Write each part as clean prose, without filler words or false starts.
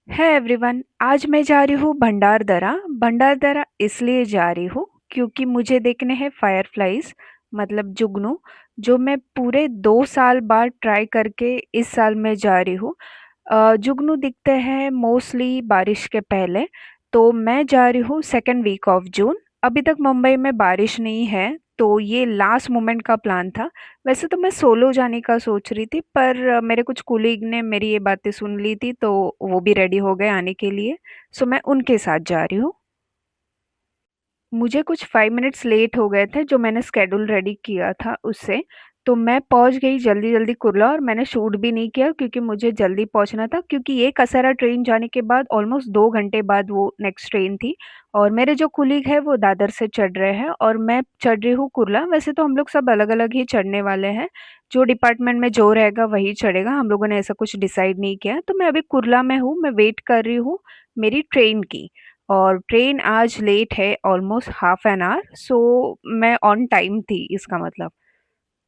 है एवरीवन। आज मैं जा रही हूँ भंडारदरा। भंडारदरा इसलिए जा रही हूँ क्योंकि मुझे देखने हैं फायरफ्लाइज, मतलब जुगनू, जो मैं पूरे 2 साल बाद ट्राई करके इस साल मैं जा रही हूँ। जुगनू दिखते हैं मोस्टली बारिश के पहले। तो मैं जा रही हूँ सेकेंड वीक ऑफ जून। अभी तक मुंबई में बारिश नहीं है, तो ये लास्ट मोमेंट का प्लान था। वैसे तो मैं सोलो जाने का सोच रही थी, पर मेरे कुछ कोलीग ने मेरी ये बातें सुन ली थी, तो वो भी रेडी हो गए आने के लिए। सो मैं उनके साथ जा रही हूँ। मुझे कुछ 5 मिनट्स लेट हो गए थे जो मैंने स्केड्यूल रेडी किया था उससे। तो मैं पहुंच गई जल्दी-जल्दी कुर्ला, और मैंने शूट भी नहीं किया क्योंकि मुझे जल्दी पहुंचना था, क्योंकि ये कसारा ट्रेन जाने के बाद ऑलमोस्ट 2 घंटे बाद वो नेक्स्ट ट्रेन थी। और मेरे जो कुलीग हैं वो दादर से चढ़ रहे हैं और मैं चढ़ रही हूँ कुर्ला। वैसे तो हम लोग सब अलग-अलग ही चढ़ने वाले हैं। जो डिपार्टमेंट में जो रहेगा वही चढ़ेगा। हम लोगों ने ऐसा कुछ डिसाइड नहीं किया। तो मैं अभी कुर्ला में हूँ, मैं वेट कर रही हूँ मेरी ट्रेन की। और ट्रेन आज लेट है ऑलमोस्ट हाफ एन आवर, सो मैं ऑन टाइम थी इसका मतलब।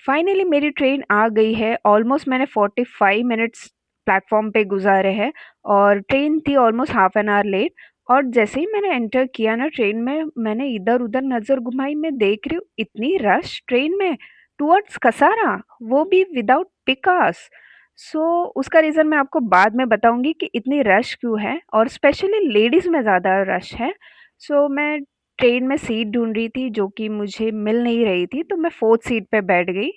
फाइनली मेरी ट्रेन आ गई है। ऑलमोस्ट मैंने 45 मिनट्स प्लेटफॉर्म पे गुजारे हैं, और ट्रेन थी almost half an hour late. और जैसे ही मैंने एंटर किया ना ट्रेन में, मैंने इधर उधर नज़र घुमाई, मैं देख रही हूँ इतनी रश ट्रेन में टुवर्ड्स कसारा, वो भी विदाउट पिकास। सो उसका रीज़न मैं आपको बाद में बताऊंगी कि इतनी रश क्यों है, और स्पेशली लेडीज़ में ज़्यादा रश है। सो मैं ट्रेन में सीट ढूंढ रही थी जो कि मुझे मिल नहीं रही थी, तो मैं फोर्थ सीट पे बैठ गई।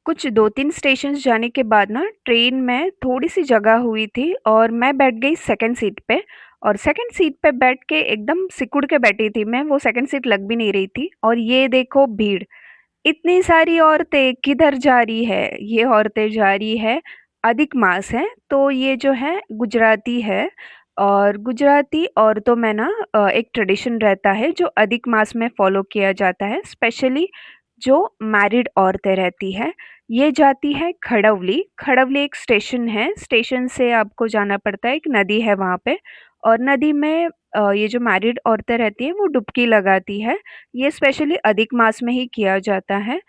कुछ 2-3 स्टेशंस जाने के बाद ना ट्रेन में थोड़ी-सी जगह हुई थी और मैं बैठ गई सेकंड सीट पे। और सेकंड सीट पे बैठ के एकदम सिकुड़ के बैठी थी मैं, वो सेकंड सीट लग भी नहीं रही थी। और ये देखो भीड़, इतनी सारी औरतें किधर जा रही है? ये औरतें जा रही है, अधिक मास है, तो ये जो है गुजराती है। और गुजराती औरतों में ना एक ट्रेडिशन रहता है जो अधिक मास में फॉलो किया जाता है, स्पेशली जो मैरिड औरतें रहती है। ये जाती है खड़वली। खड़वली एक स्टेशन है, स्टेशन से आपको जाना पड़ता है, एक नदी है वहाँ पे। और नदी में ये जो मैरिड औरतें रहती हैं वो डुबकी लगाती है। ये स्पेशली अधिक मास में ही किया जाता है।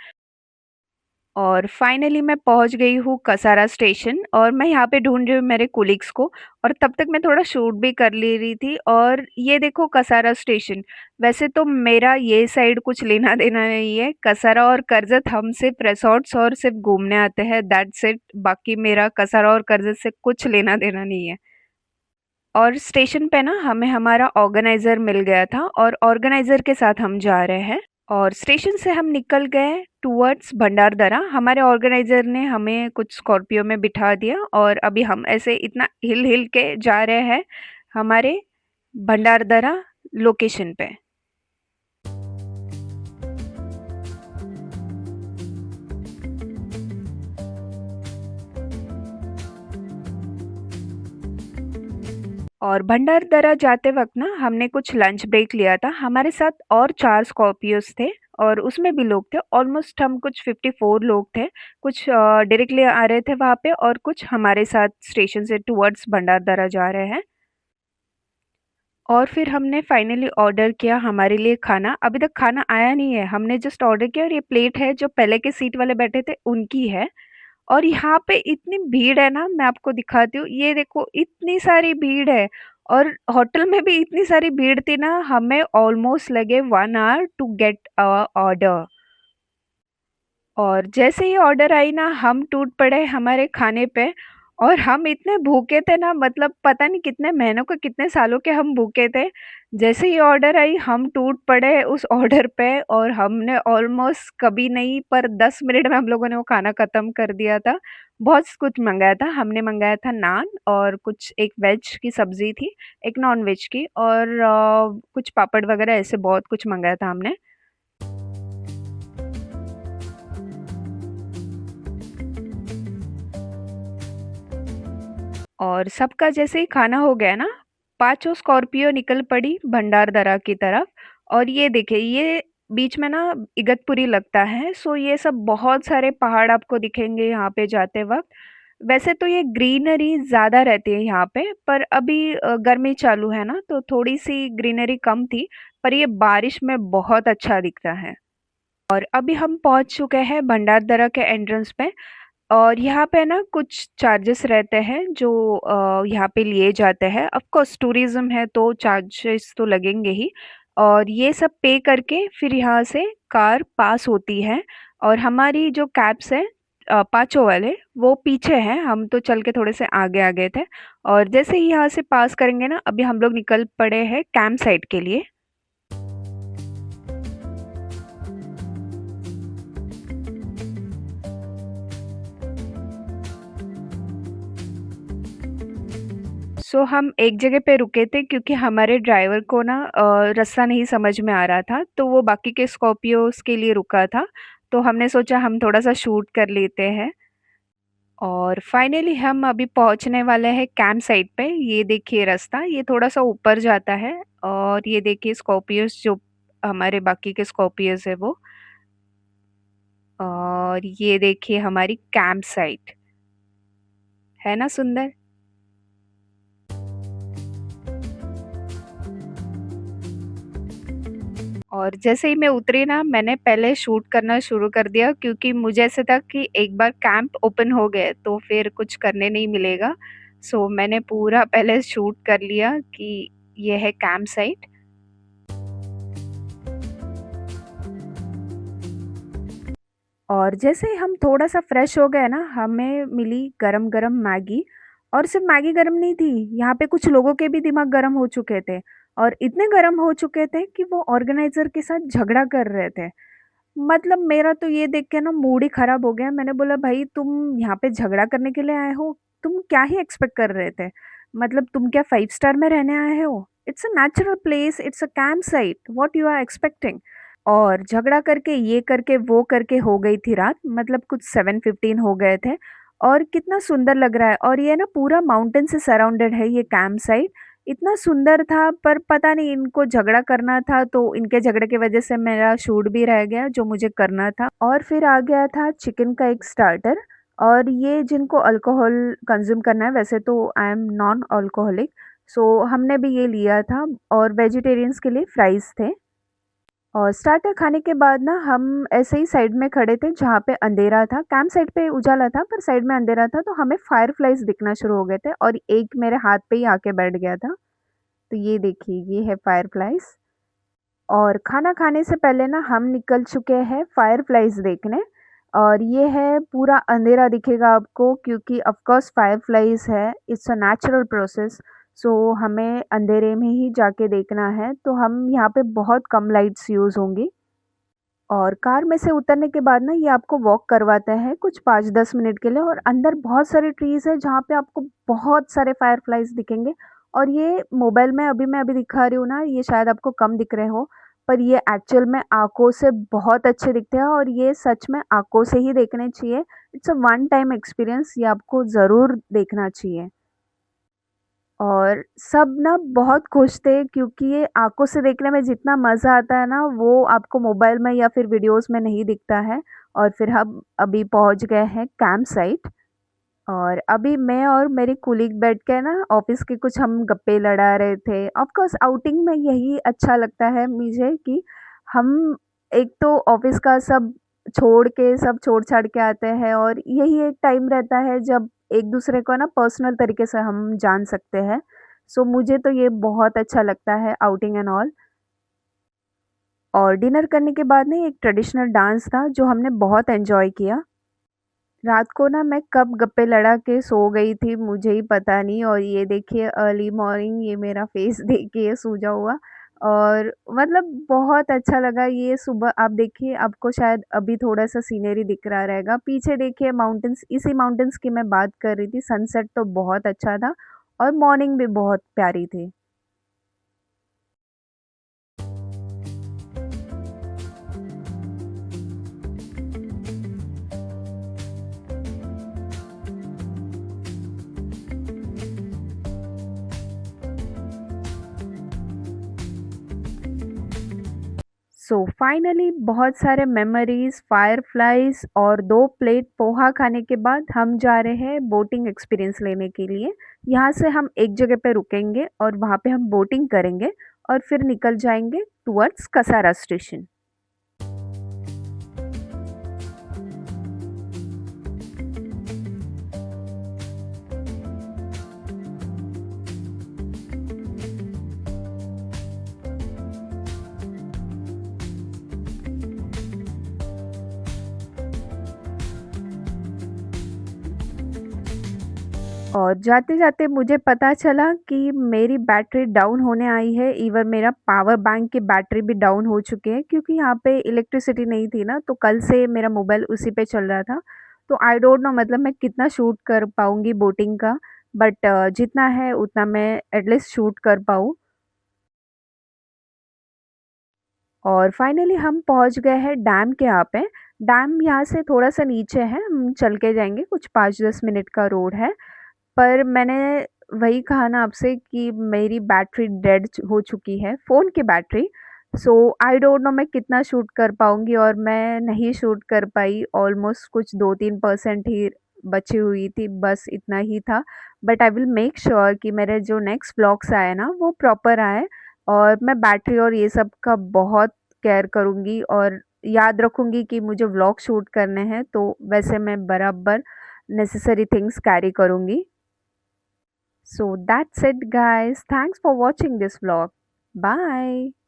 और फाइनली मैं पहुंच गई हूँ कसारा स्टेशन, और मैं यहाँ पे ढूंढ रही हूँ मेरे कोलिग्स को। और तब तक मैं थोड़ा शूट भी कर ले रही थी। और ये देखो कसारा स्टेशन। वैसे तो मेरा ये साइड कुछ लेना देना नहीं है, कसारा और करजत हम सिर्फ रिसोर्ट्स और सिर्फ घूमने आते हैं, दैट्स इट। बाकी मेरा कसारा और करजत से कुछ लेना देना नहीं है। और स्टेशन पे ना हमें हमारा ऑर्गेनाइजर मिल गया था, और ऑर्गेनाइजर के साथ हम जा रहे हैं। और स्टेशन से हम निकल गए टुवर्ड्स भंडारदरा। हमारे ऑर्गेनाइजर ने हमें कुछ स्कॉर्पियो में बिठा दिया, और अभी हम ऐसे इतना हिल हिल के जा रहे हैं हमारे भंडारदरा लोकेशन पे। और भंडारदरा जाते वक्त ना हमने कुछ लंच ब्रेक लिया था। हमारे साथ और 4 स्कॉर्पियोज थे, और उसमें भी लोग थे। ऑलमोस्ट हम कुछ 54 लोग थे। कुछ डायरेक्टली आ रहे थे वहाँ पे, और कुछ हमारे साथ स्टेशन से टुवर्ड्स भंडारदरा जा रहे हैं। और फिर हमने फाइनली ऑर्डर किया हमारे लिए खाना। अभी तक खाना आया नहीं है, हमने जस्ट ऑर्डर किया। और ये प्लेट है जो पहले के सीट वाले बैठे थे उनकी है। और यहाँ पे इतनी भीड़ है ना, मैं आपको दिखाती हूँ। ये देखो इतनी सारी भीड़ है। और होटल में भी इतनी सारी भीड़ थी ना, हमें ऑलमोस्ट लगे 1 आवर टू गेट ऑर्डर। और जैसे ही ऑर्डर आई ना, हम टूट पड़े हमारे खाने पे। और हम इतने भूखे थे ना, मतलब पता नहीं कितने महीनों के, कितने सालों के हम भूखे थे। जैसे ही ऑर्डर आई हम टूट पड़े उस ऑर्डर पे, और हमने ऑलमोस्ट कभी नहीं पर 10 मिनट में हम लोगों ने वो खाना ख़त्म कर दिया था। बहुत कुछ मंगाया था हमने। मंगाया था नान, और कुछ एक वेज की सब्ज़ी थी, एक नॉन वेज की, और कुछ पापड़ वगैरह, ऐसे बहुत कुछ मंगाया था हमने। और सबका जैसे ही खाना हो गया ना, पांचों स्कॉर्पियो निकल पड़ी भंडारदरा की तरफ। और ये देखिए, ये बीच में ना इगतपुरी लगता है। सो ये सब बहुत सारे पहाड़ आपको दिखेंगे यहाँ पे जाते वक्त। वैसे तो ये ग्रीनरी ज़्यादा रहती है यहाँ पे, पर अभी गर्मी चालू है ना, तो थोड़ी सी ग्रीनरी कम थी। पर ये बारिश में बहुत अच्छा दिखता है। और अभी हम पहुंच चुके हैं भंडारदरा के एंट्रेंस पे। और यहाँ पे ना कुछ चार्जेस रहते हैं जो यहाँ पे लिए जाते हैं। ऑफ कोर्स टूरिज्म है तो चार्जेस तो लगेंगे ही। और ये सब पे करके फिर यहाँ से कार पास होती है। और हमारी जो कैब्स है पांचों वाले वो पीछे हैं, हम तो चल के थोड़े से आगे आ गए थे। और जैसे ही यहाँ से पास करेंगे ना, अभी हम लोग निकल पड़े हैं कैंप साइट के लिए। हम एक जगह पे रुके थे क्योंकि हमारे ड्राइवर को ना रास्ता नहीं समझ में आ रहा था, तो वो बाकी के स्कॉर्पियोज के लिए रुका था। तो हमने सोचा हम थोड़ा सा शूट कर लेते हैं। और फाइनली हम अभी पहुंचने वाले हैं कैंप साइट पे। ये देखिए रास्ता, ये थोड़ा सा ऊपर जाता है। और ये देखिए स्कॉर्पियोज जो हमारे बाकी के स्कॉर्पियोज है वो। और ये देखिए हमारी कैंप साइट, है ना सुंदर। और जैसे ही मैं उतरी ना, मैंने पहले शूट करना शुरू कर दिया क्योंकि मुझे ऐसे था कि एक बार कैंप ओपन हो गए तो फिर कुछ करने नहीं मिलेगा। मैंने पूरा पहले शूट कर लिया कि ये है कैंप साइट। और जैसे ही हम थोड़ा सा फ्रेश हो गए ना, हमें मिली गरम गरम मैगी। और सिर्फ मैगी गरम नहीं थी, यहाँ पे कुछ लोगों के भी दिमाग गरम हो चुके थे। और इतने गरम हो चुके थे कि वो ऑर्गेनाइजर के साथ झगड़ा कर रहे थे। मतलब मेरा तो ये देख के ना मूड ही खराब हो गया। मैंने बोला भाई तुम यहाँ पे झगड़ा करने के लिए आए हो? तुम क्या ही एक्सपेक्ट कर रहे थे? मतलब तुम क्या 5 स्टार में रहने आए हो? It's a natural place, it's a camp site, what you are expecting? और झगड़ा करके ये करके वो करके हो गई थी रात, मतलब कुछ 7:15 हो गए थे। और कितना सुंदर लग रहा है, और ये ना पूरा माउंटेन से सराउंडेड है ये कैंप साइट। इतना सुंदर था, पर पता नहीं इनको झगड़ा करना था तो इनके झगड़े की वजह से मेरा शूट भी रह गया जो मुझे करना था। और फिर आ गया था चिकन का एक स्टार्टर। और ये जिनको अल्कोहल कंज्यूम करना है, वैसे तो आई एम नॉन अल्कोहलिक, हमने भी ये लिया था। और वेजिटेरियंस के लिए फ्राइज थे। और स्टार्टर खाने के बाद ना हम ऐसे ही साइड में खड़े थे जहाँ पे अंधेरा था। कैंप साइड पे उजाला था पर साइड में अंधेरा था, तो हमें फायर फ्लाइज दिखना शुरू हो गए थे और एक मेरे हाथ पे ही आके बैठ गया था। तो ये देखिए, ये है फायर फ्लाइज। और खाना खाने से पहले ना हम निकल चुके हैं फायर फ्लाइज देखने। और ये है पूरा अंधेरा दिखेगा आपको क्योंकि ऑफ कोर्स फायर फ्लाइज है, इट्स अ नेचुरल प्रोसेस। हमें अंधेरे में ही जाके देखना है, तो हम यहाँ पे बहुत कम लाइट्स यूज़ होंगी। और कार में से उतरने के बाद ना ये आपको वॉक करवाते हैं कुछ 5-10 मिनट के लिए, और अंदर बहुत सारे ट्रीज़ है जहाँ पे आपको बहुत सारे फायर फ्लाइज दिखेंगे। और ये मोबाइल में अभी मैं अभी दिखा रही हूँ ना, ये शायद आपको कम दिख रहे हो, पर ये एक्चुअल में आंखों से बहुत अच्छे दिखते हैं, और ये सच में आंखों से ही देखने चाहिए। It's a one time experience, ये आपको ज़रूर देखना चाहिए। और सब ना बहुत खुश थे क्योंकि ये आँखों से देखने में जितना मज़ा आता है ना, वो आपको मोबाइल में या फिर वीडियोज़ में नहीं दिखता है। और फिर हम अभी पहुँच गए हैं कैंप साइट। और अभी मैं और मेरी कलीग बैठ के ना ऑफ़िस के कुछ हम गप्पे लड़ा रहे थे। ऑफ़ कोर्स आउटिंग में यही अच्छा लगता है मुझे कि हम एक तो ऑफ़िस का सब छोड़ के, सब छोड़-छाड़ के आते हैं, और यही एक टाइम रहता है जब एक-दूसरे को ना पर्सनल तरीके से हम जान सकते हैं। मुझे तो ये बहुत अच्छा लगता है आउटिंग एंड ऑल। और डिनर करने के बाद ना एक ट्रेडिशनल डांस था जो हमने बहुत एन्जॉय किया। रात को ना मैं कब गप्पे लड़ा के सो गई थी मुझे ही पता नहीं। और ये देखिए अर्ली मॉर्निंग, ये मेरा फेस देखिए सूजा हुआ। और मतलब बहुत अच्छा लगा। ये सुबह आप देखिए, आपको शायद अभी थोड़ा सा सीनरी दिख रहा रहेगा, पीछे देखिए माउंटेन्स। इसी माउंटेन्स की मैं बात कर रही थी। सनसेट तो बहुत अच्छा था और मॉर्निंग भी बहुत प्यारी थी। फाइनली बहुत सारे मेमोरीज, फायरफ्लाइज और 2 प्लेट पोहा खाने के बाद हम जा रहे हैं बोटिंग एक्सपीरियंस लेने के लिए। यहाँ से हम एक जगह पे रुकेंगे और वहाँ पे हम बोटिंग करेंगे। और फिर निकल जाएंगे टुवर्ड्स कसारा स्टेशन। और जाते-जाते मुझे पता चला कि मेरी बैटरी डाउन होने आई है, इवन मेरा पावर बैंक की बैटरी भी डाउन हो चुकी है क्योंकि यहाँ पे इलेक्ट्रिसिटी नहीं थी ना, तो कल से मेरा मोबाइल उसी पे चल रहा था। तो आई डोंट नो मतलब मैं कितना शूट कर पाऊँगी बोटिंग का, बट जितना है उतना मैं एटलीस्ट शूट कर पाऊँ। और फाइनली हम पहुँच गए हैं डैम के यहाँ पे। डैम यहाँ से थोड़ा-सा नीचे है, हम चल के जाएँगे, कुछ 5-10 मिनट का रोड है। पर मैंने वही कहा ना आपसे कि मेरी बैटरी डेड हो चुकी है, फ़ोन की battery. So I don't know मैं कितना शूट कर पाऊँगी, और मैं नहीं शूट कर पाई। ऑलमोस्ट कुछ 2-3% ही बची हुई थी, बस इतना ही था। But I will make sure कि मेरे जो नेक्स्ट व्लॉग्स आए ना वो प्रॉपर आए, और मैं बैटरी और ये सब का बहुत केयर करूँगी और याद रखूँगी कि मुझे व्लॉग शूट करने हैं, तो वैसे मैं बराबर नेसेसरी थिंग्स कैरी करूँगी। So that's it guys. Thanks for watching this vlog. Bye.